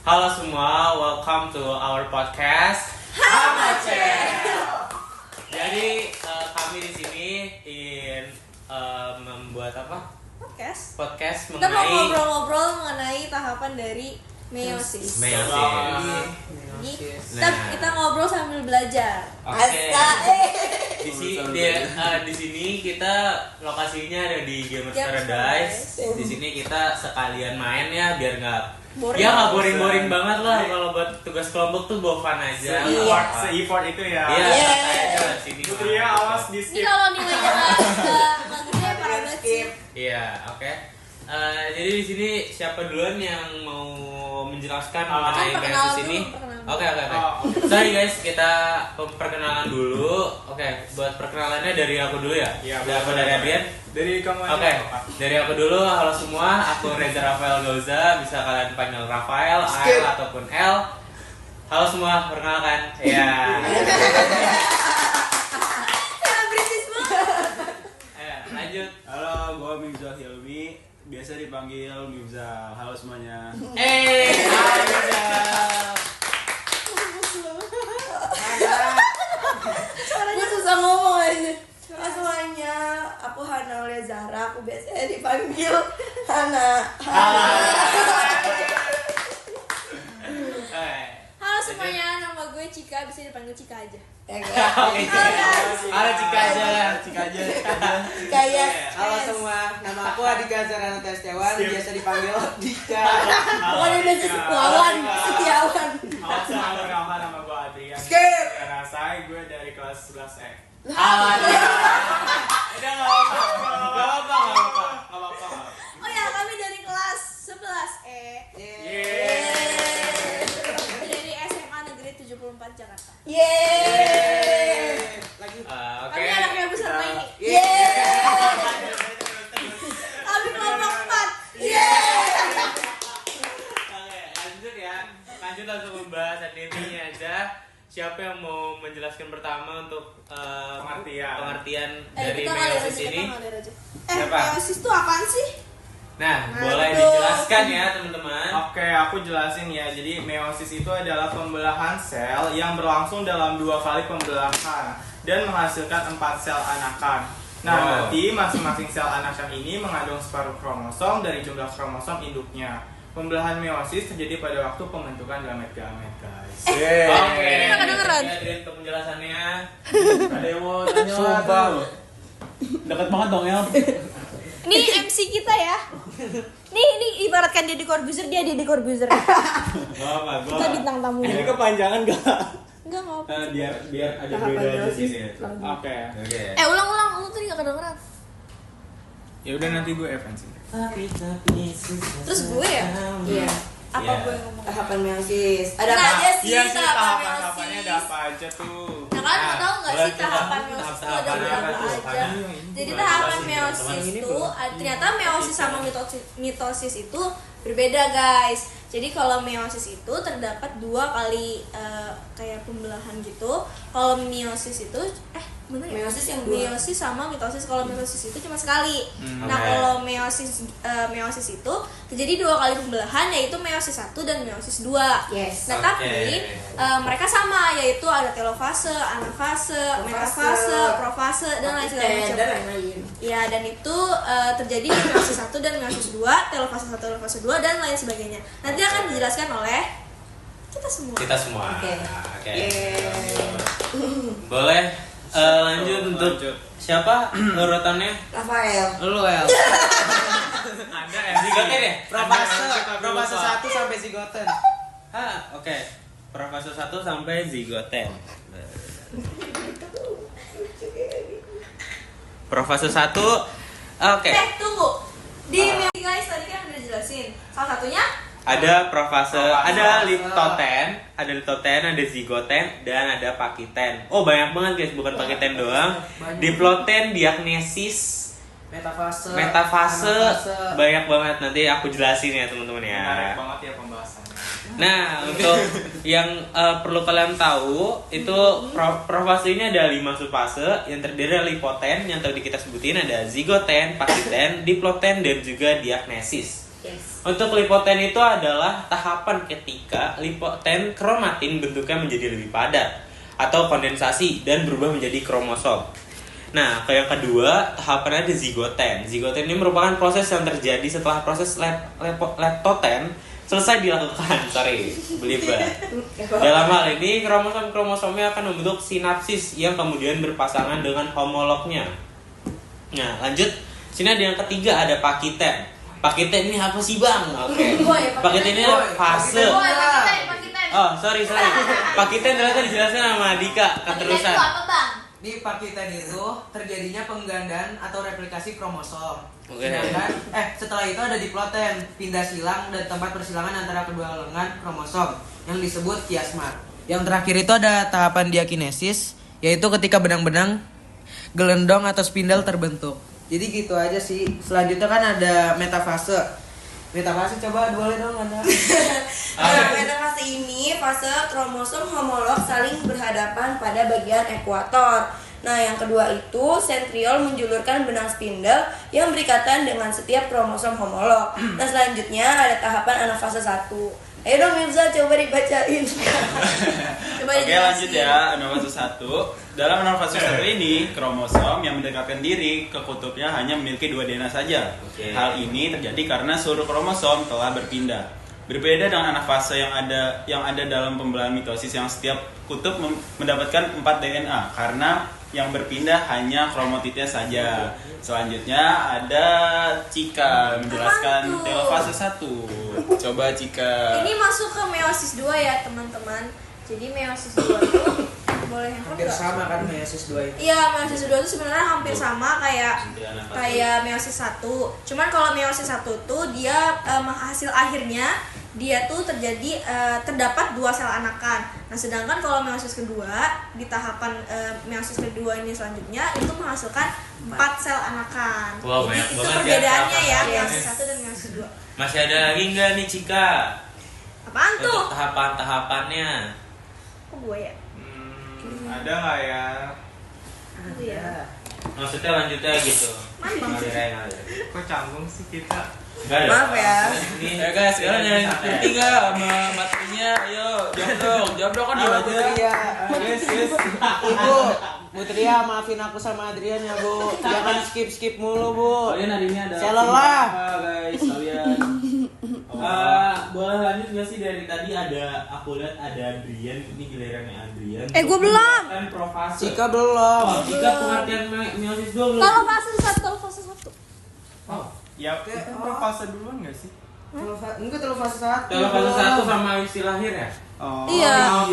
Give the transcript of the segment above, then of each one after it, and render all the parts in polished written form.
Halo semua, welcome to our podcast. Jadi kami di sini ingin membuat apa? Podcast Kita mau mengenai ngobrol-ngobrol mengenai tahapan dari meiosis. Jadi kita ngobrol sambil belajar. Oke. Di sini kita lokasinya ada di Gamers Paradise. Di sini kita sekalian main ya biar nggak boring banget lah. Kalau buat tugas kelompok tuh bawa fun aja. Se-effort itu ya. Iya, santai aja lah sini. Putria awas di Ini skip. kalau nilainya bagusnya parah banget sih. Iya, oke. Jadi di sini siapa duluan yang mau menjelaskan mengenai perkenalan meiosis ini? dulu. Oke. Sorry guys, kita perkenalan dulu. Oke, buat perkenalannya dari aku dulu ya. Iya, Apa dari Adrian? Dari kamu aja. Oke, dari aku dulu. Halo semua, aku Reza Rafael Gauza. Bisa kalian panggil Rafael, Al ataupun L. Halo semua, perkenalkan. Ya. Lanjut. Halo, gue Mifzal Hilmi. Biasa dipanggil Mifzal. Halo semuanya. Suaranya susah ngomong aja. Halo semuanya, aku Hana Aulia Zahra. Aku biasanya dipanggil Hana. Halo semuanya, nama gue Cika, bisa dipanggil Cika aja. Halo Cika aja. Kayak Halo semua, nama aku Adika Zarana Setiawan, biasa dipanggil Dika. pokoknya biasa Setiawan. Halo semua, perkenalkan nama gue Adrian. Skip. Rasai gue dari kelas 11E. Udah nggak apa-apa. Oh ya, kami dari kelas 11E. Dari SMA Negeri 74 Jakarta. Yeay. Lagi. Oke. Kami anaknya besar ini. Yeay. Kami kelompok 4. Oke, lanjut ya. Lanjut langsung membahas adminnya aja. Siapa yang mau menjelaskan pertama untuk pengertian dari meiosis ini? Siapa? Meiosis itu apaan sih? Nah, boleh dijelaskan ya teman-teman. Oke, aku jelasin ya. Jadi meiosis itu adalah pembelahan sel yang berlangsung dalam 2 kali pembelahan dan menghasilkan 4 sel anakan. Nah, nanti masing-masing sel anakan ini mengandung separuh kromosom dari jumlah kromosom induknya. Pembelahan meiosis terjadi pada waktu pembentukan gamet-gamet, guys. Oke. Ini nggak kedengeran. Adrian untuk penjelasannya. Ada yang mau tanya? Sumpah. Dekat banget dong ya. Ini MC kita ya. Nih ibaratkan dia di Corbuzier, dia di Corbuzier. Kita bintang tamu. Ini kepanjangan gak? Enggak apa. Biar ada beda aja sini. Oke. Ulang, lu tadi nggak kedengeran. Ya udah nanti gue evansi. Terus gue ya? Iya. Apa gue ngomong? Tahapan meiosis. Ada Nah, apa aja sih Iya sih, tahapan tahapan-tahapannya ada meiosis. apa aja tuh. Nah kan tahu nggak boleh sih tuh, tahapan Bang. meiosis itu ada Tahapannya apa berapa tuh? aja? Jadi tahapan meiosis itu ternyata meiosis sama mitosis itu berbeda guys. Jadi kalau meiosis itu terdapat 2 kali kayak pembelahan gitu. Kalau meiosis itu bener ya? Meiosis yang 2. Meiosis sama mitosis. Kalau mitosis itu cuma sekali. Nah Oke. kalau meiosis itu terjadi 2 kali pembelahan, yaitu meiosis 1 dan meiosis 2. Yes. Nah Oke. tapi mereka sama, yaitu ada telofase, anafase, metafase, profase dan lain segala macam. Dan lain-lain. Ya, dan itu terjadi di meiosis 1 dan meiosis 2, telofase 1, telofase 2 dan lain sebagainya. Nanti akan dijelaskan oleh kita semua. Oke. Boleh lanjut untuk siapa urutannya? Rafael. Lu El. Ada Zigoten ya? Probase 1 sampai zigoten. Oke. Profase 1 sampai zigoten. Profase 1. Oke. Tunggu. Di meiosis guys tadi kan udah jelasin. Salah satunya Ada profase, ada liptoten, ada zigoten, dan ada pakiten. Oh banyak banget guys, bukan pakiten doang. Diploten, diagnesis, Metafase. banyak banget. Nanti aku jelasin ya teman-teman ya. Menarik banget ya pembahasannya. Nah, untuk yang perlu kalian tahu itu profase ini ada 5 subfase yang terdiri dari lipoten yang tadi kita sebutin, ada zigoten, pakiten, diploten dan juga diagnesis. Yes. Untuk lipoten itu adalah tahapan ketika lipoten kromatin bentuknya menjadi lebih padat atau kondensasi dan berubah menjadi kromosom. Nah, ke yang kedua, tahapannya ada zigoten. Zigoten ini merupakan proses yang terjadi setelah proses leptoten selesai dilakukan. Belibet. Dalam hal ini, kromosom-kromosomnya akan membentuk sinapsis yang kemudian berpasangan dengan homolognya. Nah, lanjut. Sini ada yang ketiga, ada pakiten. Pakiten ini apa sih, Bang? Oke. Pakiten ini fase. Oh, sorry. Pakiten ternyata dijelaskan sama Dika keterusan. Itu apa, Bang? Di pakiten itu terjadinya penggandaan atau replikasi kromosom. Oke. Sedangkan setelah itu ada diploten, pindah silang dan tempat persilangan antara kedua lengan kromosom yang disebut kiasma. Yang terakhir itu ada tahapan diakinesis, yaitu ketika benang-benang gelendong atau spindel terbentuk. Jadi gitu aja sih. Selanjutnya kan ada metafase. Metafase coba boleh dong Anda. Metafase ini fase kromosom homolog saling berhadapan pada bagian ekuator. Nah, yang kedua itu sentriol menjulurkan benang spindel yang berikatan dengan setiap kromosom homolog. Nah, selanjutnya ada tahapan anafase 1. Ayo dong Mirza, coba dibacain. Coba Oke, lanjut ya, anafase 1. Dalam anafase 1 ini, kromosom yang mendekatkan diri ke kutubnya hanya memiliki 2 DNA saja. Oke. Hal ini terjadi karena seluruh kromosom telah berpindah. Berbeda dengan anafase yang ada dalam pembelahan mitosis yang setiap kutub mendapatkan 4 DNA karena yang berpindah hanya kromotidnya saja. Selanjutnya ada Cika menjelaskan telofase 1. Coba Cika. Ini masuk ke meiosis 2 ya, teman-teman. Jadi meiosis 2 itu boleh handphone Hampir nggak? sama kan meiosis 2 itu. Iya, meiosis 2 itu sebenarnya hampir sama kayak meiosis 1. Cuman kalau meiosis 1 tuh dia hasil akhirnya dia tuh terdapat 2 sel anakan. Nah, sedangkan kalau meiosis kedua di tahapan meiosis kedua ini selanjutnya itu menghasilkan 4 sel anakan. Wow, Jadi banyak itu banget ya perbedaannya ya, tahapan. meiosis 1 dan meiosis 2. Masih ada lagi nggak nih, Cika? Apaan tuh? Untuk tahapan-tahapannya. Kok gue ya? Ada nggak ya? Aku ya. Maksudnya lanjutnya gitu. Ngalir aja. Kok canggung sih kita? Enggak ada. Maaf ya. Ini Guys, sekarang yang ngerti nggak sama materinya? Ayo, jawab dong kan diem aja. Mutria, Ibu, Mutria maafin aku sama Adrian ya Bu. Jangan skip mulu Bu. Kalian hari ini ada Saya lelah. apa, guys? Kalian. Boleh lanjut nggak sih dari tadi aku lihat ada Adrian, ini gilirannya Adrian. Gue belum. Kan profase. Cika belum. Oh, Cika pengertian meiosis 2 belum. Kalau fase 1. Oh, ya itu fase duluan nggak sih? Enggak terlalu fase 1. Kalau fase 1 sama isi lahir ya? Oh. Iya.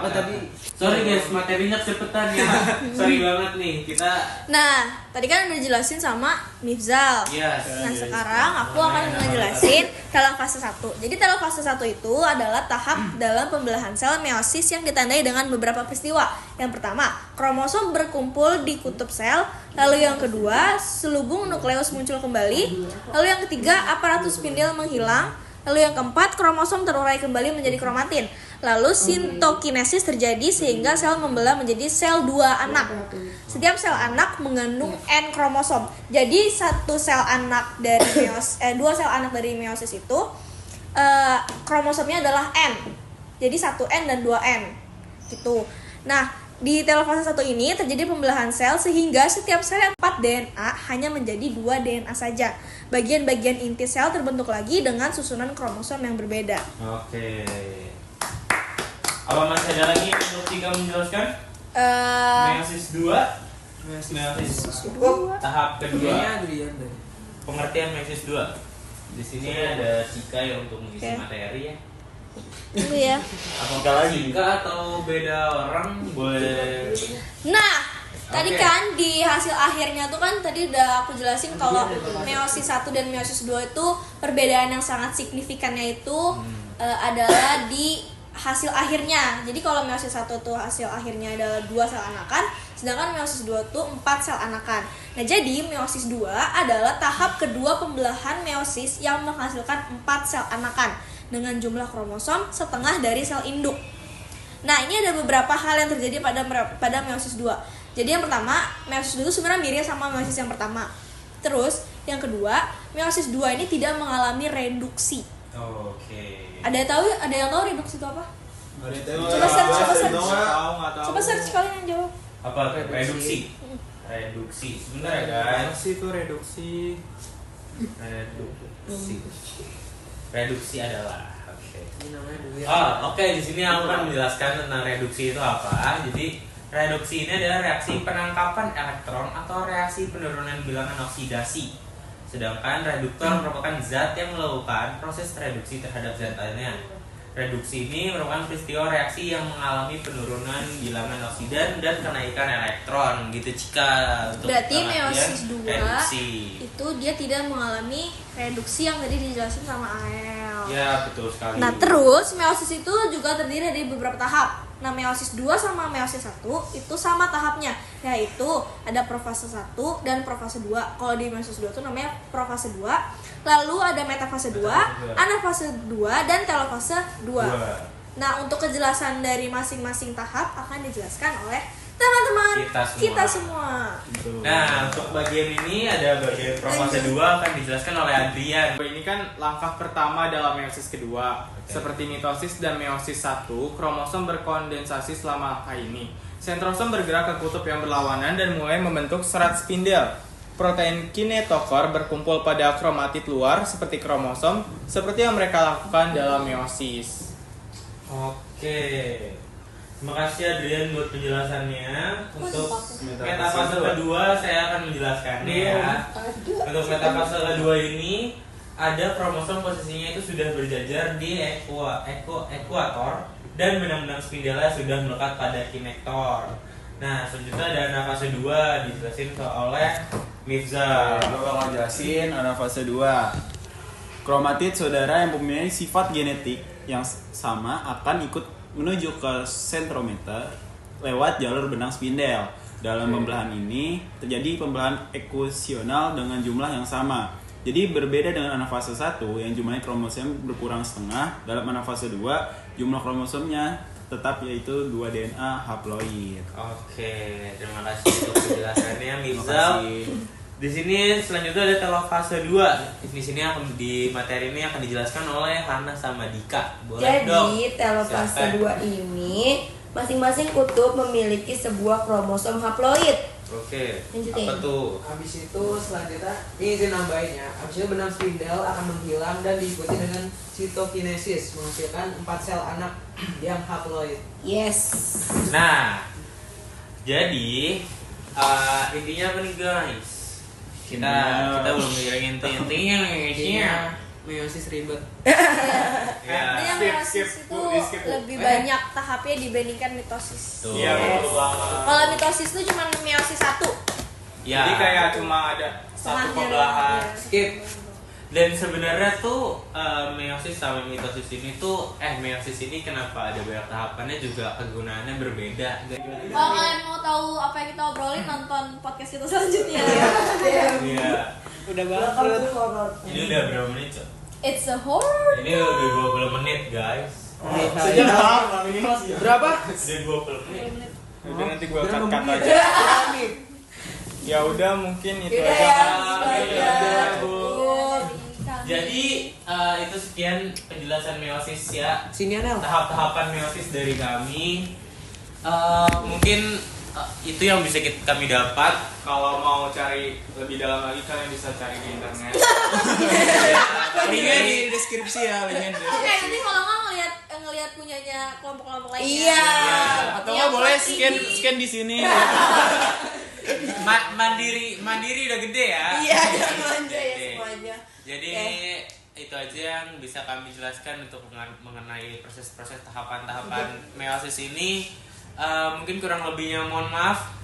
Oh, tadi Sorry guys, materinya cepetan ya. Sorry banget nih, kita. Nah, tadi kan udah dijelasin sama Mifzal. Yes. Nah, sekarang aku akan ngejelasin telofase 1. Jadi telofase 1 itu adalah tahap dalam pembelahan sel meiosis yang ditandai dengan beberapa peristiwa. Yang pertama, kromosom berkumpul di kutub sel. Lalu yang kedua, selubung nukleus muncul kembali. Lalu yang ketiga, aparatus spindel menghilang. Lalu yang keempat, kromosom terurai kembali menjadi kromatin. Lalu sintokinesis terjadi sehingga sel membelah menjadi sel 2 anak. Setiap sel anak mengandung N kromosom. Jadi satu sel anak dari dua sel anak dari meiosis itu kromosomnya adalah N. Jadi 1N dan 2N. Gitu. Nah, di telofase 1 ini terjadi pembelahan sel sehingga setiap sel yang 4 DNA hanya menjadi 2 DNA saja. Bagian-bagian inti sel terbentuk lagi dengan susunan kromosom yang berbeda. Oke. Apa masih ada lagi yang menurut Cika menjelaskan? Meiosis 2. Meiosis tahap kedua. Adrian deh. Pengertian meiosis 2. Di sini ada Cika yang untuk mengisi Oke. materi ya. Itu ya. Apakah Cika atau beda orang boleh? Nah, tadi Oke. kan di hasil akhirnya tuh kan tadi udah aku jelasin kalau meiosis 1 dan meiosis 2 itu perbedaan yang sangat signifikannya itu adalah di hasil akhirnya. Jadi kalau meiosis 1 tuh hasil akhirnya adalah 2 sel anakan, sedangkan meiosis 2 tuh 4 sel anakan. Nah, jadi meiosis 2 adalah tahap kedua pembelahan meiosis yang menghasilkan 4 sel anakan dengan jumlah kromosom setengah dari sel induk. Nah, ini ada beberapa hal yang terjadi pada meiosis 2. Jadi yang pertama, meiosis 2 itu sebenarnya mirip sama meiosis yang pertama. Terus, Yang kedua, meiosis 2 ini tidak mengalami reduksi. Oke. Ada yang tahu reduksi itu apa? Coba Coba search. Nggak tahu. Coba search kalian yang jawab. Apa? Reduksi. Reduksi. Sebentar ya Apa guys. sih itu reduksi? Reduksi adalah. Oke. Ini namanya duit. Oke. Di sini aku akan menjelaskan tentang reduksi itu apa. Jadi reduksi ini adalah reaksi penangkapan elektron atau reaksi penurunan bilangan oksidasi. Sedangkan reduktor merupakan zat yang melakukan proses reduksi terhadap zat lainnya. Reduksi ini merupakan peristiwa reaksi yang mengalami penurunan bilangan oksidan dan kenaikan elektron gitu Cika. Untuk Berarti pengertian meiosis 2 reduksi. itu dia tidak mengalami reduksi yang tadi dijelasin sama Ael. Ya betul sekali. Nah, terus meiosis itu juga terdiri dari beberapa tahap. Nah, meiosis 2 sama meiosis 1 itu sama tahapnya, yaitu ada profase 1 dan profase 2. Kalau di meiosis 2 itu namanya profase 2. Lalu ada metafase 2, anafase 2 dan telofase 2. Nah, untuk kejelasan dari masing-masing tahap akan dijelaskan oleh teman-teman kita semua. Nah, untuk bagian ini ada bagian profase 2 akan dijelaskan oleh Adrian. Ini kan langkah pertama dalam meiosis kedua. Seperti mitosis dan meiosis 1, kromosom berkondensasi selama langkah ini. Sentrosom bergerak ke kutub yang berlawanan dan mulai membentuk serat spindel. Protein kinetokor berkumpul pada kromatid luar seperti kromosom, seperti yang mereka lakukan dalam meiosis. Oke. Terima kasih Adrian buat penjelasannya. Untuk metafase kedua saya akan menjelaskannya ya. Untuk metafase kedua ini ada kromosom posisinya itu sudah berjajar di ekuator dan benang-benang spindelnya sudah melekat pada kinektor. Nah, selanjutnya ada anafase 2 dijelasin oleh Mirza. Gue bakal jelasin anafase 2. Kromatid saudara yang mempunyai sifat genetik yang sama akan ikut menuju ke sentrometer lewat jalur benang spindel. Dalam pembelahan ini terjadi pembelahan ekuasional dengan jumlah yang sama. Jadi berbeda dengan anafase 1 yang jumlahnya kromosom berkurang setengah. Dalam anafase 2 jumlah kromosomnya tetap yaitu 2 DNA haploid. Oke, terima kasih untuk penjelasannya Mirza. Di sini selanjutnya ada telofase 2. Di sini di materi ini akan dijelaskan oleh Hana sama Dika. Boleh dong. Jadi telofase 2 ini masing-masing kutub memiliki sebuah kromosom haploid. Oke. Lanjutin. Apa tuh? Habis itu selanjutnya ini izin nambahin ya. Habis itu benang spindel akan menghilang dan diikuti dengan sitokinesis menghasilkan 4 sel anak yang haploid. Yes. Nah, jadi intinya apa nih guys? Kita belum ngirengin intinya guysnya. Meiosis ribet. Artinya meiosis itu skip, Bu. lebih banyak tahapnya dibandingkan mitosis. Tuh. Iya, betul banget. Kalau mitosis itu cuma meiosis 1. Ya. Jadi kayak cuma ada satu Setengahnya pembelahan. doang, ya. Skip. Dan sebenarnya tuh meiosis sama mitosis ini tuh meiosis ini kenapa ada banyak tahapannya juga kegunaannya berbeda. Kalau kalian mau tahu apa yang kita obrolin, nonton podcast kita selanjutnya. Iya. Udah banget. Ini udah berapa menit, Cok? It's a horror. Ini udah 20 menit, guys. Sejam minimal sih. Berapa? Udah 20 menit. Udah nanti gue cut aja. Ya udah mungkin itu Yaudah aja. ya, Bu. Jadi itu sekian penjelasan meiosis ya. Sini Anel. Tahap-tahapan meiosis dari kami. Mungkin itu yang bisa kami dapat. Kalau mau cari lebih dalam lagi kalian bisa cari di internet. Linknya di deskripsi ya, linknya di Oke, nanti kalau nggak ngelihat punyanya kelompok-kelompok lainnya. Iya. Atau nggak boleh scan di sini. Mandiri udah gede ya. Iya, manja ya semuanya. Jadi itu aja yang bisa kami jelaskan untuk mengenai proses-proses tahapan-tahapan meiosis ini. Mungkin kurang lebihnya mohon maaf.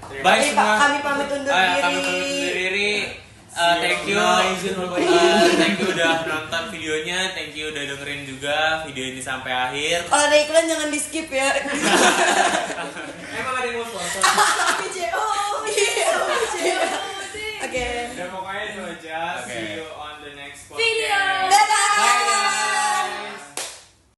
Baik semua. Kami pamit undur diri. Kami pamit undur diri. Thank you. Thank you udah nonton videonya. Thank you udah dengerin juga video ini sampai akhir. Kalau ada iklan jangan di skip ya.